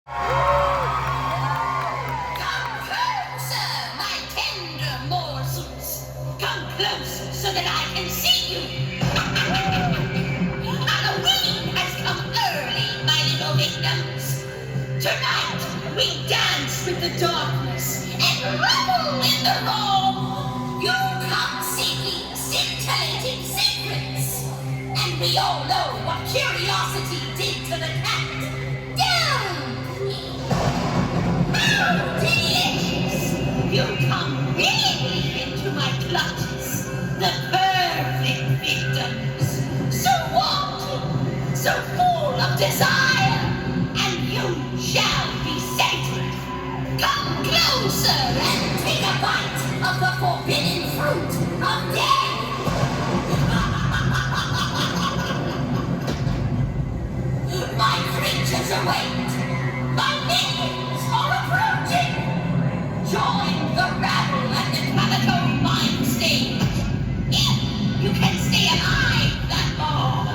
Come closer, my tender morsels. Come close so that I can see you. Halloween has come early, my little victims. Tonight, we dance with the darkness and revel in the wrong. You come seeking scintillating secrets. And we all know what curiosity did to the cat. Down! Oh, delicious! You come willingly into my clutches. The perfect victims. So wanted, so full of desire. And you shall be sated. Come closer and take a bite of the forbidden fruit of death. My creatures await. My minions are approaching. Join the rabble at the Calico Mine stage. If you can stay alive that long.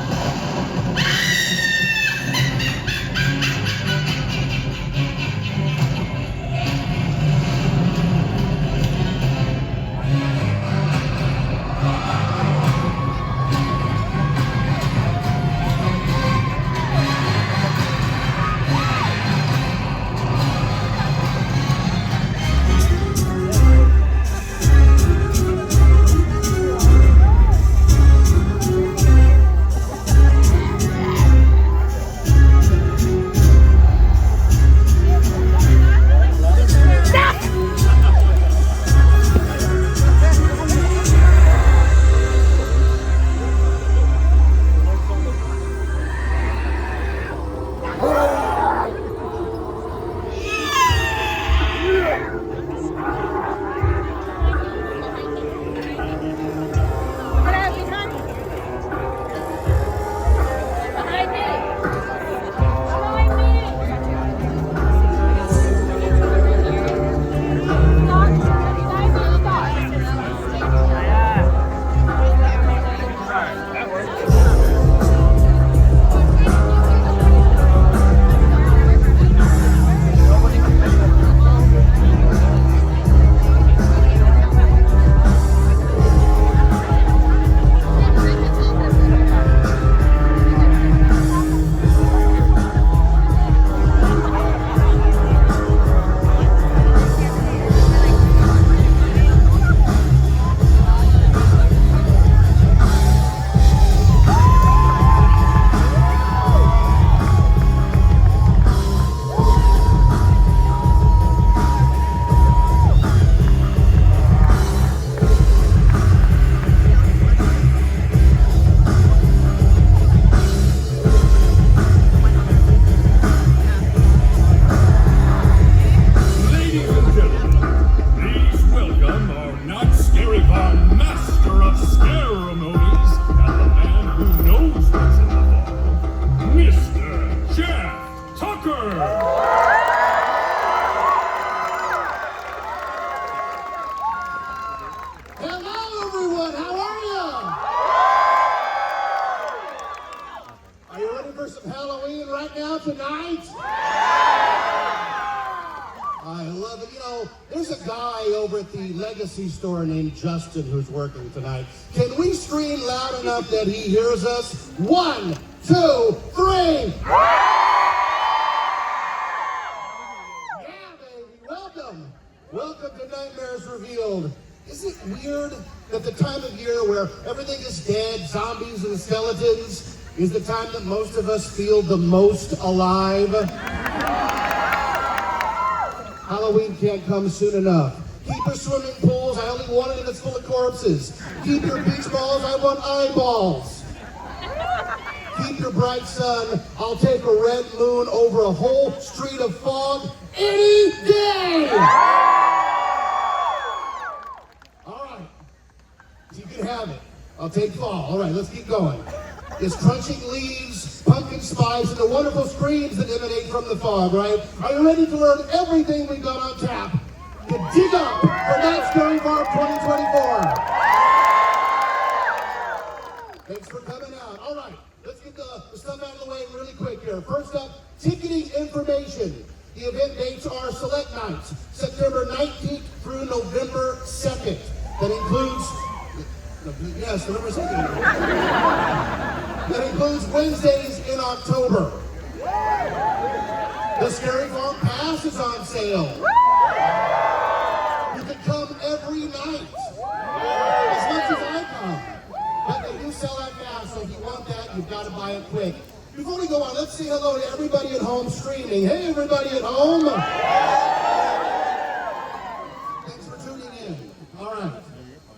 Store named Justin who's working tonight. Can we scream loud enough that he hears us? 1, 2, 3! Yeah, baby, welcome! Welcome to Nightmares Revealed. Is it weird that the time of year where everything is dead, zombies and skeletons, is the time that most of us feel the most alive? Halloween can't come soon enough. Keep your swimming pools, I only want it if it's full of corpses. Keep your beach balls, I want eyeballs. Keep your bright sun, I'll take a red moon over a whole street of fog any day! All right, you can have it. I'll take fall. All right, let's keep going. It's crunching leaves, pumpkin spice, and the wonderful screams that emanate from the fog, right? Are you ready to learn everything we got on tap to dig up for Night Scary Farm 2024? Thanks for coming out. All right, let's get the stuff out of the way really quick here. First up, ticketing information. The event dates are select nights, September 19th through November 2nd. That includes, yes, November 2nd. That includes Wednesdays in October. The Scary Farm Pass is on sale. You can come every night, as much as I come. But they do sell out fast, so if you want that, you've got to buy it quick. Before we go on, let's say hello to everybody at home streaming. Hey, everybody at home. Thanks for tuning in. All right.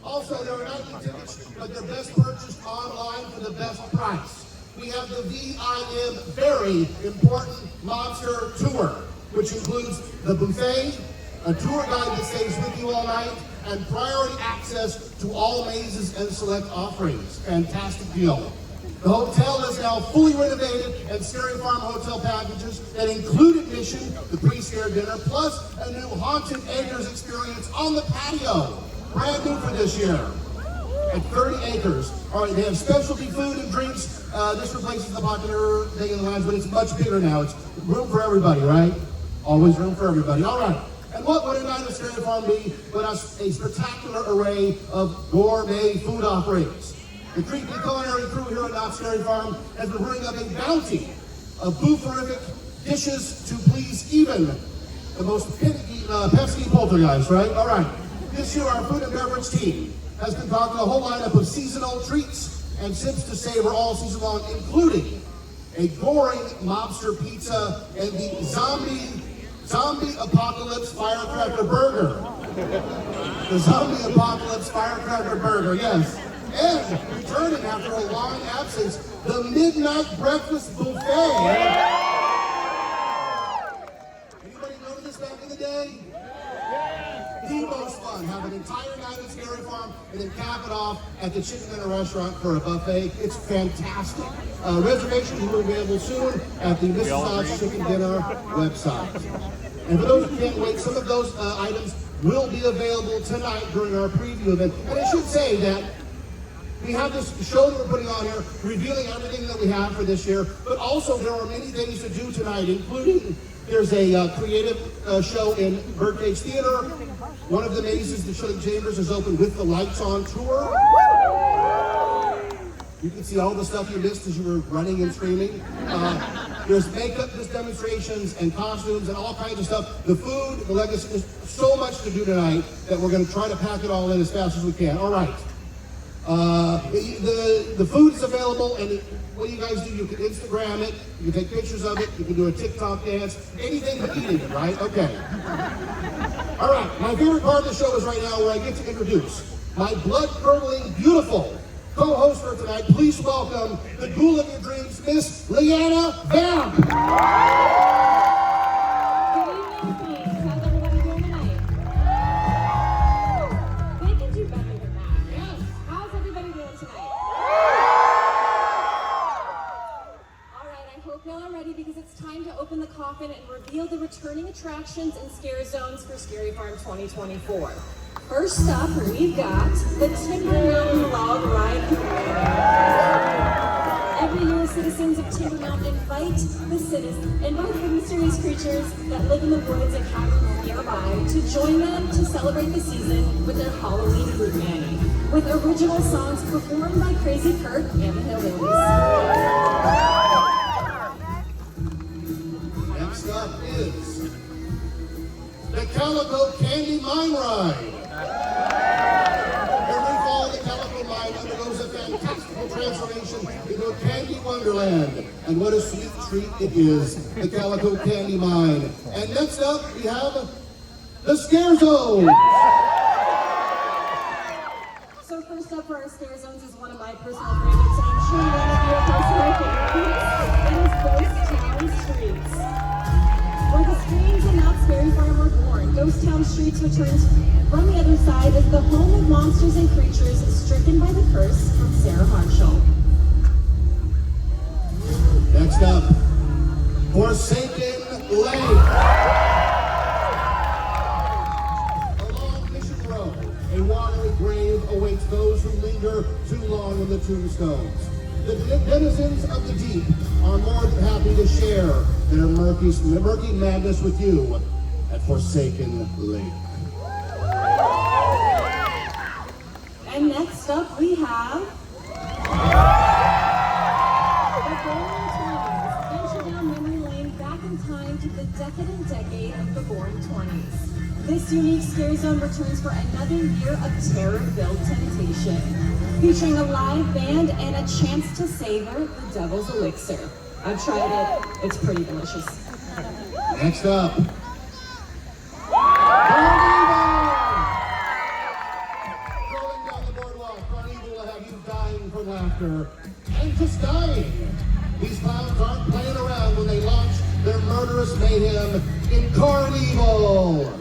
Also, there are nightly tickets, but they're best purchased online for the best price. We have the VIM Very Important Monster Tour, which includes the buffet, a tour guide that stays with you all night, and priority access to all mazes and select offerings. Fantastic deal. The hotel is now fully renovated, and Scary Farm hotel packages that include admission, the pre-scare dinner, plus a new Haunted Acres experience on the patio. Brand new for this year. At 30 acres. All right, they have specialty food and drinks. This replaces the popular thing in the lines, but it's much bigger now. It's room for everybody, right? Always room for everybody. All right. And what would a night at Scary Farm be but a spectacular array of gourmet food offerings? The creepy culinary crew here at Knott Scary Farm has been brewing up a bounty of booferific dishes to please even the most pesky poltergeist, right? All right. This year, our food and beverage team has concocted a whole lineup of seasonal treats and sips to savor all season long, including a goring mobster pizza and the zombie apocalypse firecracker burger. The zombie apocalypse firecracker burger, yes. And returning after a long absence, the midnight breakfast buffet. Anybody know this back in the day? The most fun. Have an entire night at Scary Farm and then cap it off at the Chicken Dinner restaurant for a buffet. It's fantastic. Reservations will be available soon at the Mrs. Knott Chicken Dinner website. And for those who can't wait, some of those items will be available tonight during our preview event. And I should say that we have this show that we're putting on here, revealing everything that we have for this year, but also there are many things to do tonight, including there's a creative show in Birdcage Theater. One of the mazes, the Chilling Chambers, is open with the lights on tour. You can see all the stuff you missed as you were running and screaming. There's makeup demonstrations and costumes and all kinds of stuff. The food, the legacy, there's so much to do tonight that we're going to try to pack it all in as fast as we can. All right. The food is available, and what you guys do, you can Instagram it, you can take pictures of it, you can do a TikTok dance, anything but eating it, right? Okay. All right, my favorite part of the show is right now where I get to introduce my blood-curdling, beautiful co-host for tonight. Please welcome the ghoul of your dreams, Miss Leanna Vamp. Open the coffin and reveal the returning attractions and scare zones for Scary Farm 2024. First up, we've got the Timber Mountain Log Ride. Every year, citizens of Timber Mountain invite the mysterious creatures that live in the woods and cabins nearby to join them to celebrate the season with their Halloween Fruit Manny, with original songs performed by Crazy Kurt and the Hillbillies. Next up is the Calico Candy Mine Ride. Every fall, the Calico Mine undergoes a fantastical transformation into a candy wonderland. And what a sweet treat it is, the Calico Candy Mine. And next up, we have the Scare Zone. So first up for our Scare Zones is one of my personal favorites, and I'm sure one of your personal favorites. It is Ghost Town Streets. Where the screams and Knott Scary Farm were born, Ghost Town Streets returns from the other side as the home of monsters and creatures stricken by the curse from Sarah Marshall. Next up, Forsaken Lake. Along Mission Road, a watery grave awaits those who linger too long on the tombstones. The denizens of the deep are more than happy to share their murky madness with you at Forsaken Lake. And next up we have the Boring 20s. Venture down memory lane back in time to the decadent decade of the Boring 20s. This unique scare zone returns for another year of terror-filled temptation, featuring a live band and a chance to savor the devil's elixir. I've tried it, it's pretty delicious. Next up, Rolling down the boardwalk, Carnival will have you dying from laughter, and just dying. These clowns aren't playing around when they launch their murderous mayhem in Carnival.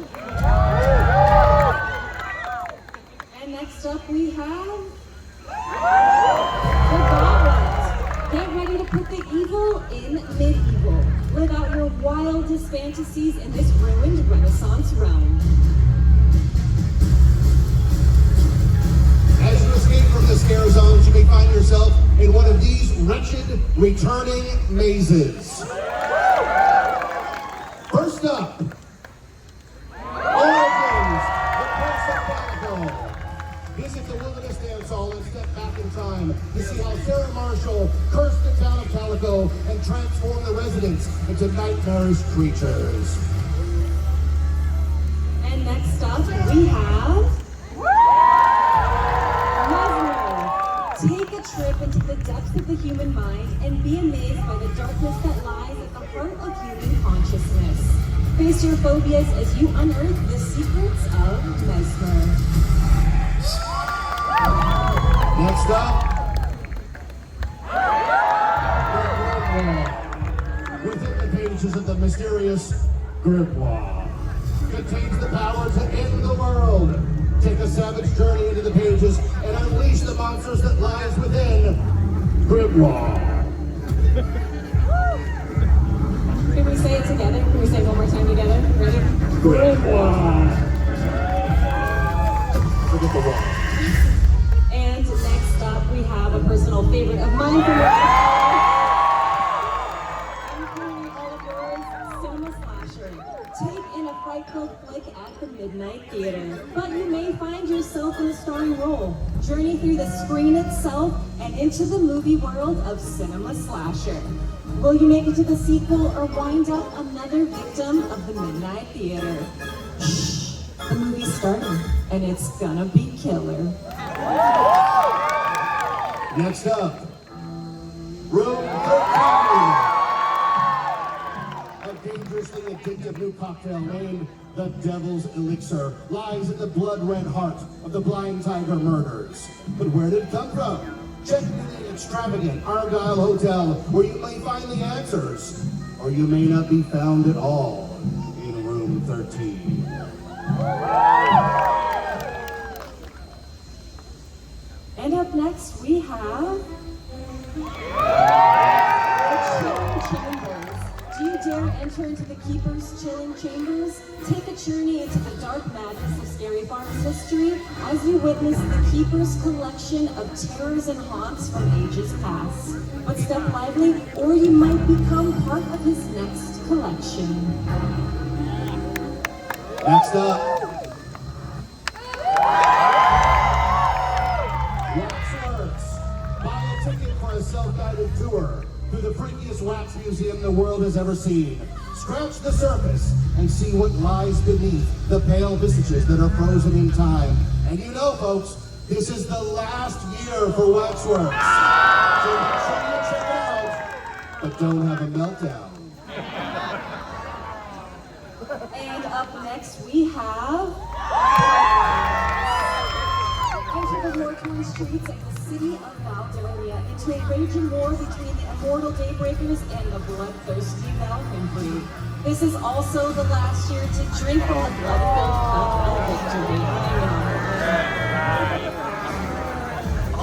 And next up we have the Goblet. Get ready to put the evil in medieval. Live out your wildest fantasies in this ruined Renaissance realm. As you escape from the scare zones, you may find yourself in one of these wretched, returning mazes. First up, Origins, the Curse of Calico. Visit the Wilderness Dance Hall and step back in time to see how Sarah Marshall cursed the town of Calico and transformed the residents into nightmarish creatures. And next up we have Take a trip into the depths of the human mind and be amazed by the darkness that lies at the heart of human consciousness. Face your phobias as you unearth the secrets of Mesmer. Next up, within the pages of the mysterious Grimoire contains the power to end the world. Take a savage journey into the pages and unleash the monsters that lies within Grimoire. Can we say it together? Can we say it one more time together? Ready? Grimoire. Look at the wall. And next up, we have a personal favorite of mine from the including all of yours, Cinema Slasher. Take in a fright-filled flick at the Midnight Theater. But you may find yourself in a starring role. Journey through the screen itself and into the movie world of Cinema Slasher. Will you make it to the sequel or wind up another victim of the Midnight Theater? Shh, the movie's starting and it's gonna be killer. Next up, Room 13. A dangerously addictive new cocktail named the Devil's Elixir lies in the blood-red heart of the Blind Tiger murders. But where did it come from? Check into the extravagant Argyle Hotel where you may find the answers. Or you may not be found at all in Room 13. And up next we have the Chilling Chambers. Do you dare enter into the Keeper's Chilling Chambers? Take a journey into the dark madness of Scary Farm's history as you witness the Keeper's collection of terrors and haunts from ages past. But step lively, or you might become part of his next collection. Next up, Waxworks. Buy a ticket for a self-guided tour through the freakiest wax museum the world has ever seen. Scratch the surface and see what lies beneath the pale visages that are frozen in time. And you know, folks, this is the last year for Waxworks. So make sure you check it out, but don't have a meltdown. And up next we have enter the war-torn streets of the city of Valdoria into a raging war between the immortal Daybreakers and the bloodthirsty Valkyrie. This is also the last year to drink from the blood-filled cup of victory.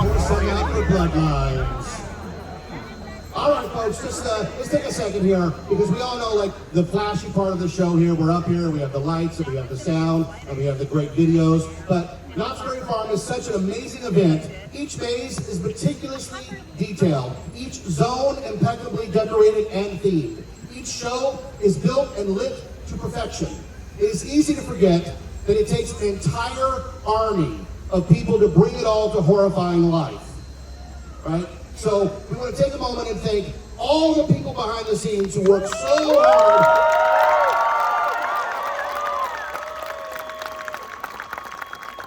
We're setting out the bloodlines. All right, folks, let's take a second here because we all know, like, the flashy part of the show here. We're up here, we have the lights, and we have the sound, and we have the great videos. But Knott's Berry Farm is such an amazing event. Each maze is meticulously detailed, each zone impeccably decorated and themed. Each show is built and lit to perfection. It is easy to forget that it takes an entire army of people to bring it all to horrifying life, right? So we want to take a moment and thank all the people behind the scenes who work so hard.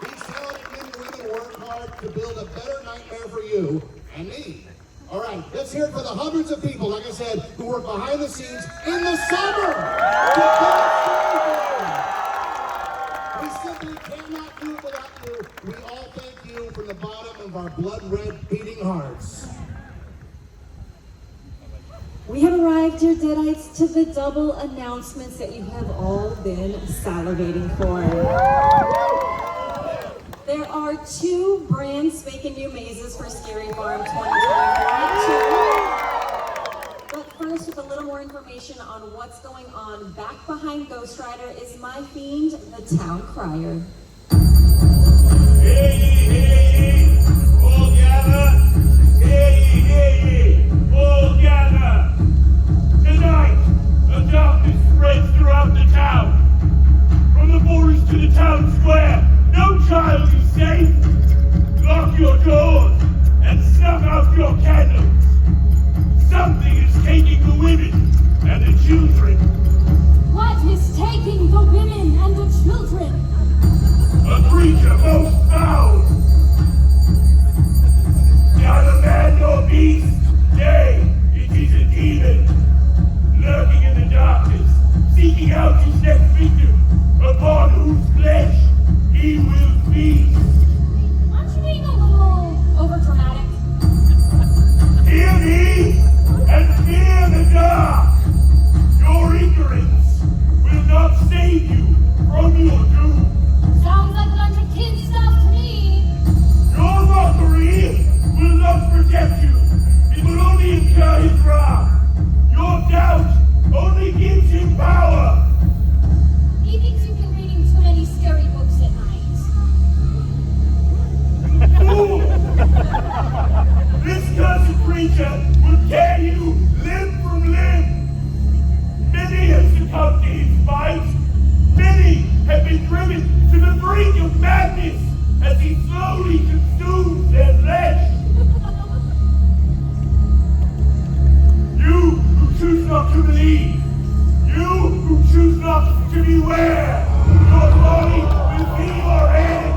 These talented men and women work hard to build a better nightmare for you and me. All right, let's hear it for the hundreds of people, like I said, who work behind the scenes in the summer. We simply cannot do it without you. We all thank you from the bottom of our blood-red beating hearts. We have arrived, dear Deadites, to the double announcements that you have all been salivating for. There are 2 brand spanking new mazes for Scary Farm 2021. But first, with a little more information on what's going on back behind Ghost Rider is my fiend, the Town Crier. Hear ye, all gather. Hear ye, all gather. Tonight, a darkness spreads throughout the town. From the forest to the town square, no child is safe. Lock your doors and snuff out your candles. Something is taking the women and the children. What is taking the women and the children? A creature most foul. Not a man nor beast. Nay, it is a demon. Lurking in the darkness, seeking out his next victim, upon whose flesh he will feast. Aren't you being a little overdramatic? Hear me, and fear the dark. Your ignorance will not save you from your doom. Sounds like a bunch of kid stuff to me. Your mockery will not protect you. It will only incur his wrath. Your doubt only gives him power. He thinks you've been reading too many scary books at night. Fool! This cursed creature will tear you limb from limb. Many have succumbed to his bite. Many have been driven to the brink of madness as he slowly consumes their flesh. You who choose not to believe, you who choose not to beware, your body will be your end.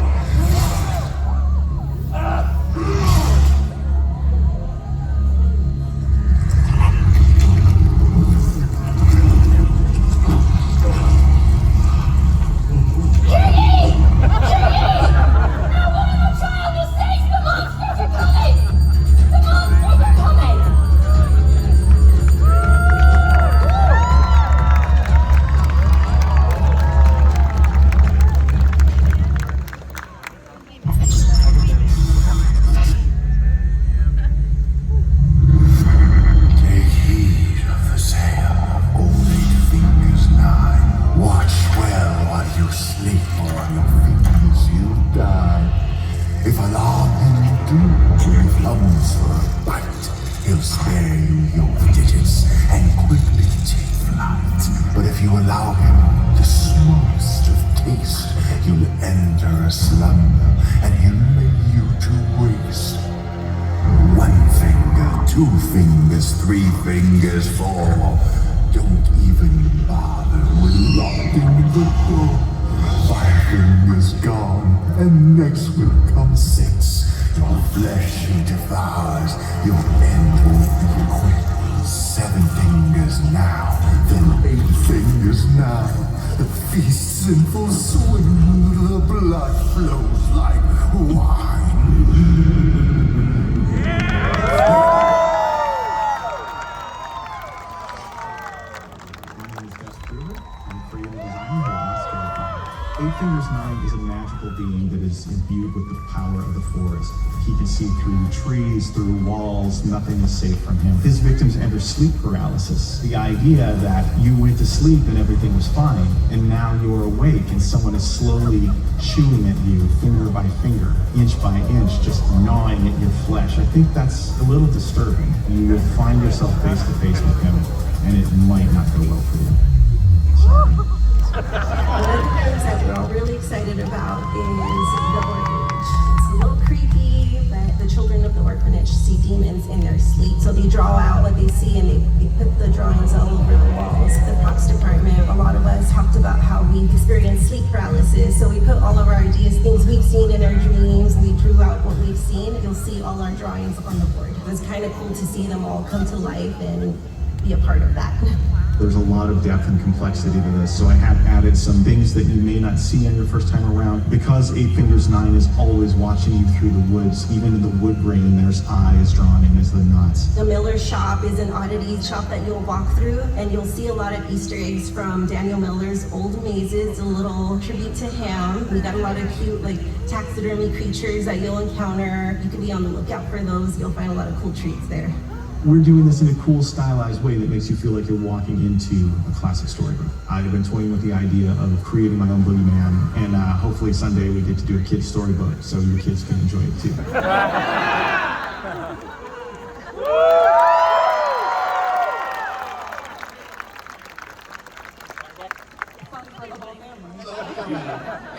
Eight Fingers 9 is a magical being that is imbued with the power of the forest. He can see through trees, through walls, nothing is safe from him. His victims enter sleep paralysis. The idea that you went to sleep and everything was fine, and now you're awake and someone is slowly chewing at you, finger by finger, inch by inch, just gnawing at your flesh. I think that's a little disturbing. You will find yourself face to face with him, and it might not go well for you. One of the things that we're all really excited about is the orphanage. It's a little creepy, but the children of the orphanage see demons in their sleep. So they draw out what they see and they put the drawings all over the walls. The props department, a lot of us talked about how we experience sleep paralysis. So we put all of our ideas, things we've seen in our dreams, we drew out what we've seen. You'll see all our drawings on the board. It was kind of cool to see them all come to life and be a part of that. There's a lot of depth and complexity to this, so I have added some things that you may not see on your first time around. Because Eight Fingers 9 is always watching you through the woods, even in the wood grain, there's eyes drawn in as the knots. The Miller shop is an oddity shop that you'll walk through, and you'll see a lot of Easter eggs from Daniel Miller's old mazes, a little tribute to him. We got a lot of cute, like, taxidermy creatures that you'll encounter. You can be on the lookout for those. You'll find a lot of cool treats there. We're doing this in a cool, stylized way that makes you feel like you're walking into a classic storybook. I've been toying with the idea of creating my own boogeyman, and hopefully someday we get to do a kid's storybook so your kids can enjoy it too.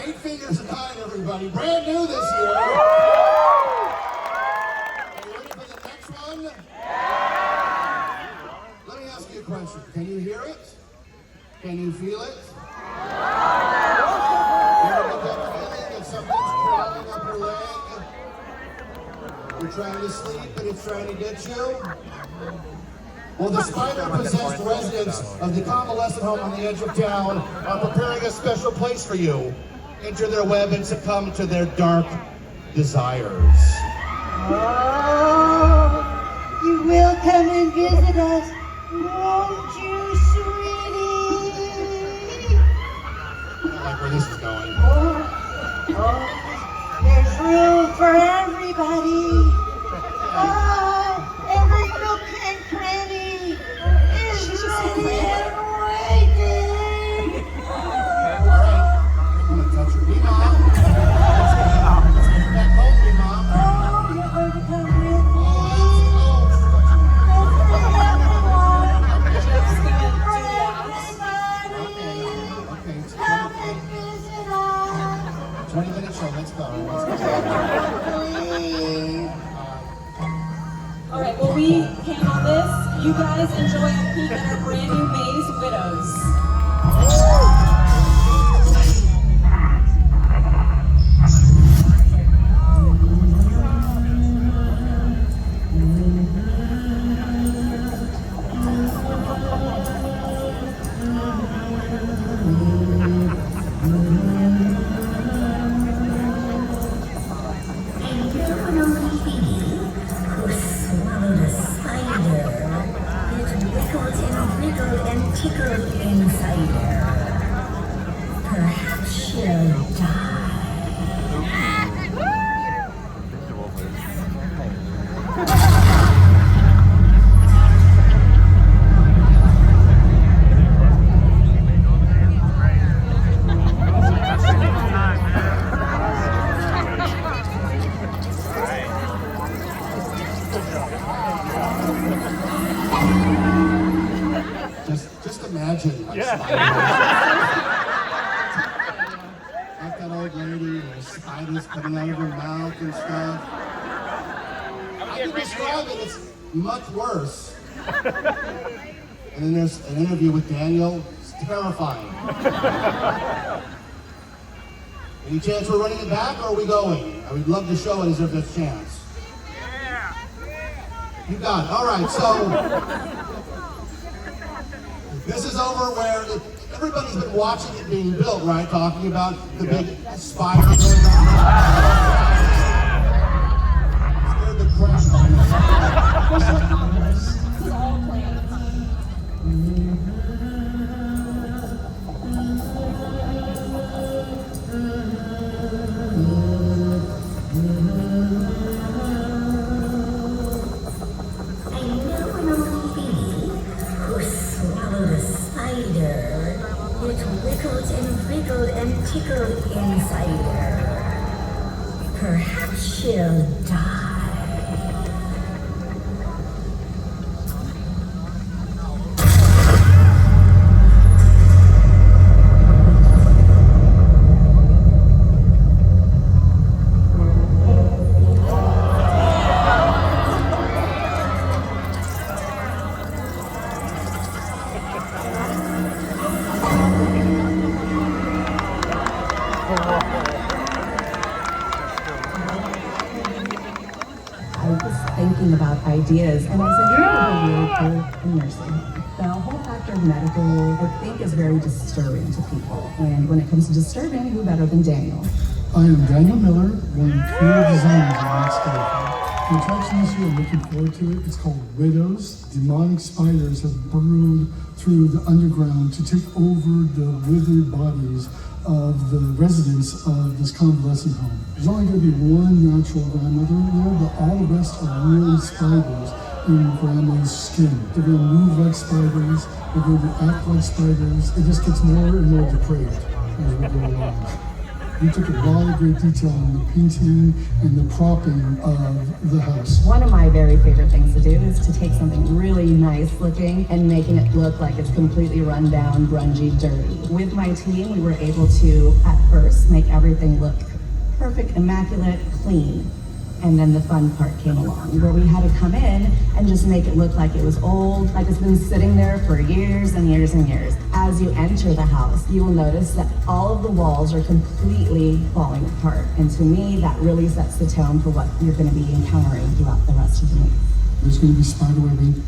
Eight Fingers 9, everybody. Brand new this year. Are you ready for the next one? Let me ask you a question. Can you hear it? Can you feel it? You ever get that feeling that something's crawling up your leg? You're trying to sleep and it's trying to get you? Well, the spider-possessed residents of the convalescent home on the edge of town are preparing a special place for you. Enter their web and succumb to their dark desires. Oh, you will come and visit us, won't you, sweetie? I don't like where this is going. Oh, there's room for everybody. Oh, every nook and cranny is ready and waiting. All right, I'm gonna touch your knee, Mom. Let's get back home, knee, Mom. Oh, you're going to come with me. Okay, it's 20-minute show. Let's go. All right, well, we handle this. You guys enjoy a peek at our brand new maze, Widows. Tickled inside her. Perhaps she'll die. Just imagine, like, spiders. Like that old lady, there's spiders coming out of her mouth and stuff. I can describe it, it's much worse. And then there's an interview with Daniel, it's terrifying. Any chance we're running it back, or are we going? I would love to show it as if there's a chance. You got it, all right, so. This is over where everybody's been watching it being built, right? Talking about the big spider going on. Scared the crap out of me. Mission accomplished. This is all planned. It wiggled and wiggled and tickled inside her. Perhaps she'll die. I was thinking about ideas, and I said, you know what would be really cool in nursing home? The whole factor of medical, I think, is very disturbing to people. And when it comes to disturbing, who better than Daniel? I am Daniel Miller, one of the creative designers of Knott Skeleton. The attraction this year, I'm looking forward to it. It's called Widows. Demonic spiders have burrowed through the underground to take over the withered bodies of the residents of this convalescent home. There's only going to be one natural grandmother there, but all the rest are really spiders in grandma's skin. They're going to move like spiders, they're going to act like spiders. It just gets more and more depraved as we go along. We took a lot of great detail in the painting and the propping of the house. One of my very favorite things to do is to take something really nice looking and making it look like it's completely run down, grungy, dirty. With my team, we were able to, at first, make everything look perfect, immaculate, clean. And then the fun part came along, where we had to come in and just make it look like it was old, like it's been sitting there for years and years and years. As you enter the house, you will notice that all of the walls are completely falling apart. And to me, that really sets the tone for what you're going to be encountering throughout the rest of the movie. There's going to be spider webbing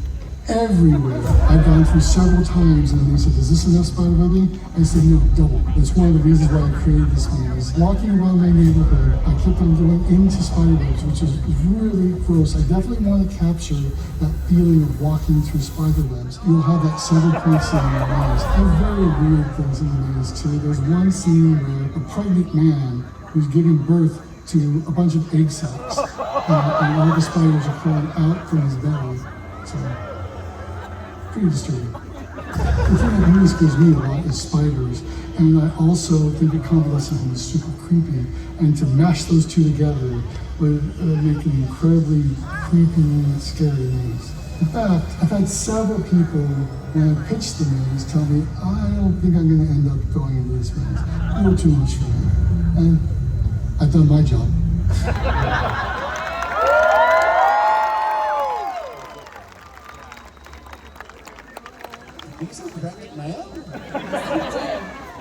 everywhere. I've gone through several times and they said, is this enough spider webbing? I said, no, double. That's one of the reasons why I created this maze. Walking around my neighborhood, I kept on going into spider webs, which is really gross. I definitely want to capture that feeling of walking through spider webs. You'll have that center point scene in the maze. There are very weird things in the maze too. There's one scene where a pregnant man who's giving birth to a bunch of egg sacs and all the spiders are crawling out from his belly. So, pretty disturbing. The thing that really scares me a lot is spiders, and I also think that convalescent home is super creepy, and to mash those two together would make an incredibly creepy, scary maze. In fact, I've had several people, when I pitched the maze, tell me, I don't think I'm going to end up going into this maze. A little too much for me. And I've done my job. He's a pregnant man?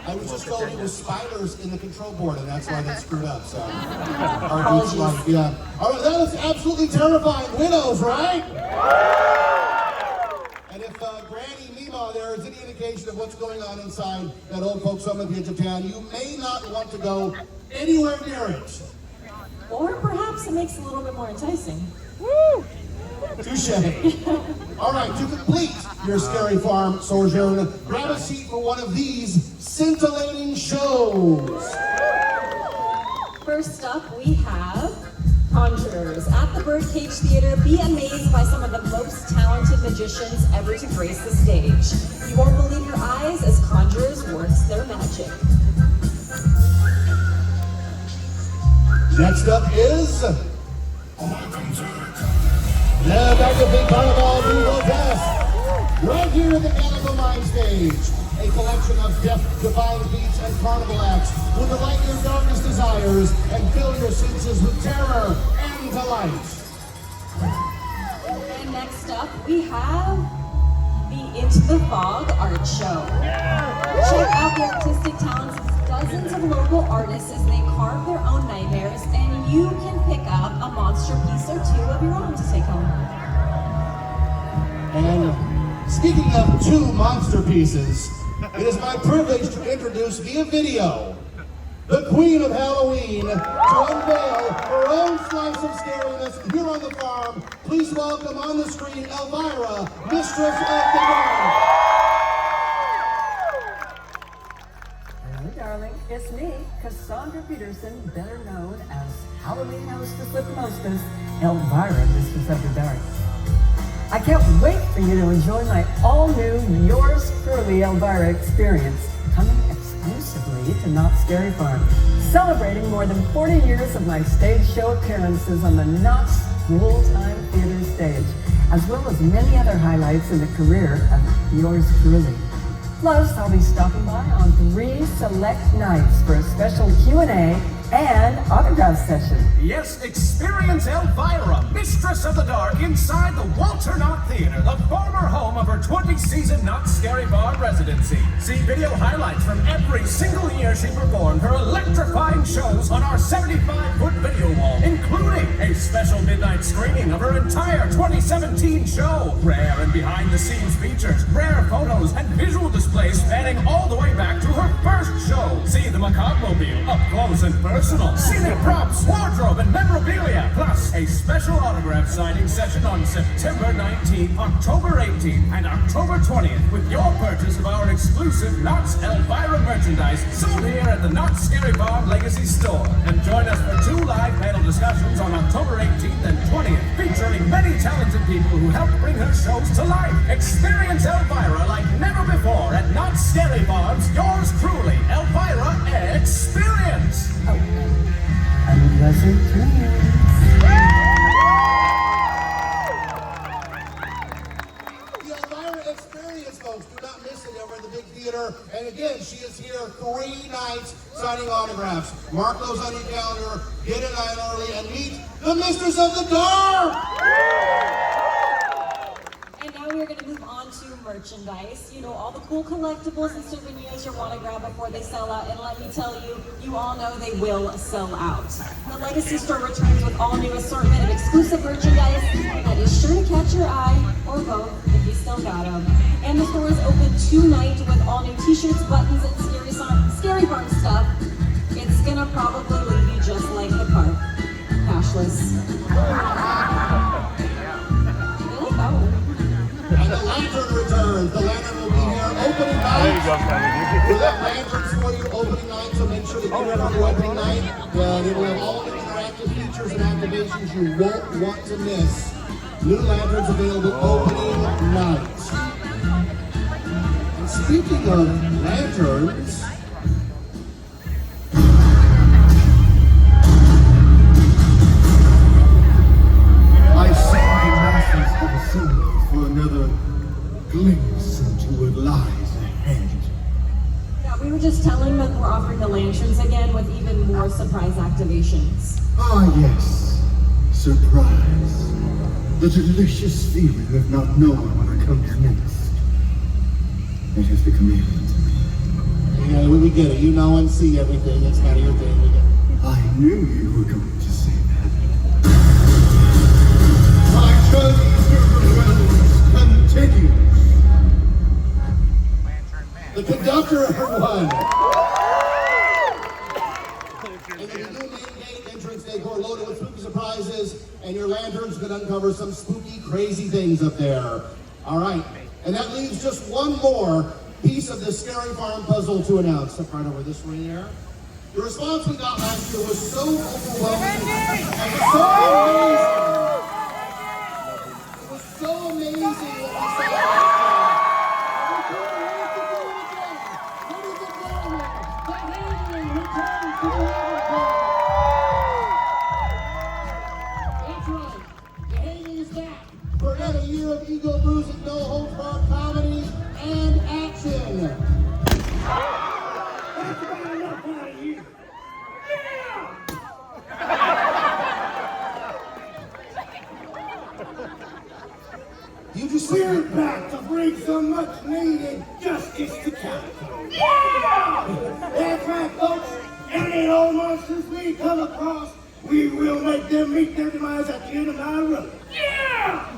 I was just told it was spiders in the control board, and that's why they screwed up, so. Yeah. All right, that was absolutely terrifying. Widows, right? And if Granny Mima there is any indication of what's going on inside that old folks home at the edge of town, you may not want to go anywhere near it. Or perhaps it makes it a little bit more enticing. Touche. All right, to complete your Scary Farm sojourn, grab a seat for one of these scintillating shows. First up, we have Conjurers. At the Birdcage Theater, be amazed by some of the most talented magicians ever to grace the stage. You won't believe your eyes as Conjurers works their magic. Next up is the Magnificent Carnival We Will Death, right here at the Cannibal Mind Stage. A collection of death-defying beats and carnival acts will delight your darkest desires and fill your senses with terror and delight. And next up, we have the Into the Fog Art Show. Check out the artistic talents of dozens of local artists as they carve their own nightmares, and you can pick up a monster piece or two of your own to take home. And speaking of two monster pieces, it is my privilege to introduce via video the Queen of Halloween to unveil her own slice of scariness here on the farm. Please welcome on the screen Elvira, Mistress of the Farm. Hello, darling. It's me, Cassandra Peterson, better known as Halloween Hostess with the Mostest, Elvira, Mistress of the Dark. I can't wait for you to enjoy my all-new Yours Truly Elvira experience, coming exclusively to Knott Scary Farm, celebrating more than 40 years of my stage show appearances on the Knott's full-time theater stage, as well as many other highlights in the career of Yours Truly. Plus, I'll be stopping by on 3 select nights for a special Q&A and autograph session. Yes, experience Elvira, Mistress of the Dark, inside the Walter Knott Theater, the former home of her 20-season Knott Scary Farm residency. See video highlights from every single year she performed her electrifying shows on our 75-foot video wall, including a special midnight screening of her entire 2017 show. Rare and behind-the-scenes features, rare photos, and visual displays spanning all the way back to her first show. See the Macabre-mobile up close and personal. Scenic props, wardrobe, and memorabilia. Plus, a special autograph signing session on September 19th, October 18th, and October 20th with your purchase of our exclusive Knott's Elvira merchandise sold here at the Knott Scary Farm Legacy Store. And join us for 2 live panel discussions on October 18th and 20th, featuring many talented people who helped bring her shows to life. Experience Elvira like never before at Knott Scary Farm's Yours Truly Elvira Experience. Unpleasant dreams. The Elvira Experience, folks. Do not miss it over in the big theater. And again, she is here 3 nights signing autographs. Mark those on your calendar, get a night early, and meet the Mistress of the Dark! And now we're going to move on to merchandise. You know, all the cool collectibles and souvenirs you want to grab before they sell out. And let me tell you, you all know they will sell out. The Legacy Store returns with all new assortment of exclusive merchandise that is sure to catch your eye, or both, if you still got them. And the store is open tonight with all new t-shirts, buttons, and Scary Farm stuff. It's going to probably leave you just like the park. Cashless. I like that one. And the lantern returns. The lantern will be here opening night. There you go, Freddie. We'll have lanterns for you opening night, so make sure that you're here for opening night. It will have all the interactive features and activations you won't want to miss. New lanterns available opening night. And speaking of lanterns, I see the masses have assembled for another glimpse into what lies ahead. Yeah, we were just telling them we're offering the lanterns again with even more surprise activations. Ah yes, surprise. The delicious feeling of not knowing what comes next. It has become alien to me. yeah, we get it. You know and see everything. It's kind of your thing. We get it. I knew you were going to say that. My journey through the realms continues. The conductor, everyone. And the new main gate entrance decor loaded with spooky surprises, and your lanterns could uncover some spooky, crazy things up there. All right, and that leaves just one more piece of the Scary Farm puzzle to announce. Step right over this way there. The response we got last year was so overwhelming and so amazing. It was so amazing what we saw. For another year of ego bruising, no holds barred comedy and action. That's about enough out of you. You just We're back to bring some much needed justice to Capitol. Yeah! That's right, folks. Any old monsters we come across, we will make them meet their demise at the end of our road. Yeah!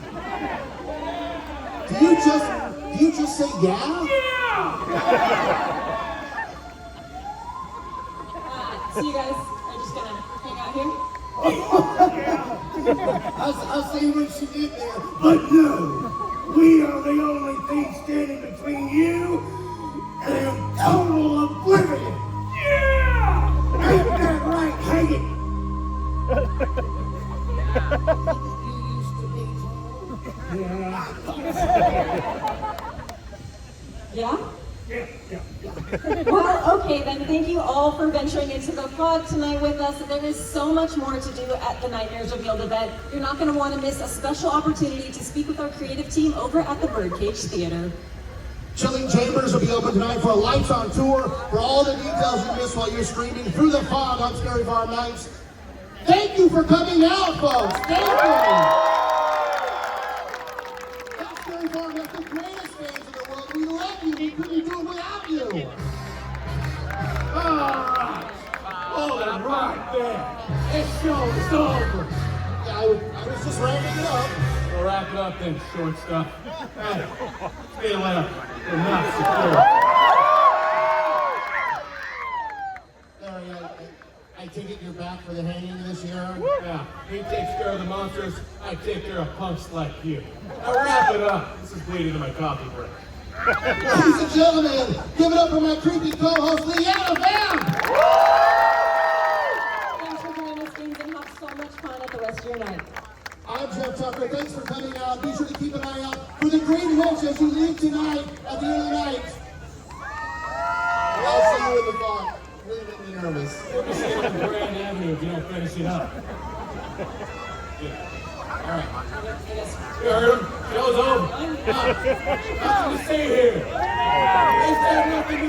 Do you just say yeah? Yeah! So you guys are just gonna hang out here? I see what she did there, but no, we are the only thing standing between you and total oblivion. Yeah! Ain't that right, Hagen? You used to be told. Yeah. Well, okay then, thank you all for venturing into the fog tonight with us. There is so much more to do at the Nightmares Revealed event. You're not going to want to miss a special opportunity to speak with our creative team over at the Birdcage Theater. Chilling Chambers will be open tonight for a lights on tour. For all the details you missed while you're screaming through the fog on Scary Farm Nights. Thank you for coming out, folks. Thank you. Scary Farm has the greatest fans in the world. We love you. We couldn't do it without you. Alright. Hold it right there. This show is over. Yeah, I was just wrapping it up. We'll wrap it up then, short stuff. Hey, stay left. We're not secure. Larry, I take it you're back for the hanging this year? Yeah, he takes care of the monsters, I take care of punks like you. Now wrap it up. This is bleeding to my coffee break. Ladies and gentlemen, give it up for my creepy co-host, Leanna Van! Thanks for joining us, James, and have so much fun at the rest of your night. I'm Jeff Tucker. Thanks for coming out. Be sure to keep an eye out for the great hits as you leave tonight at the end of the night. I'll see you in the fog. Really make me nervous. We'll be staying on Grand Avenue if you don't finish it up. Yeah. All right. You heard him? Show's over. Nothing to see here. They said nothing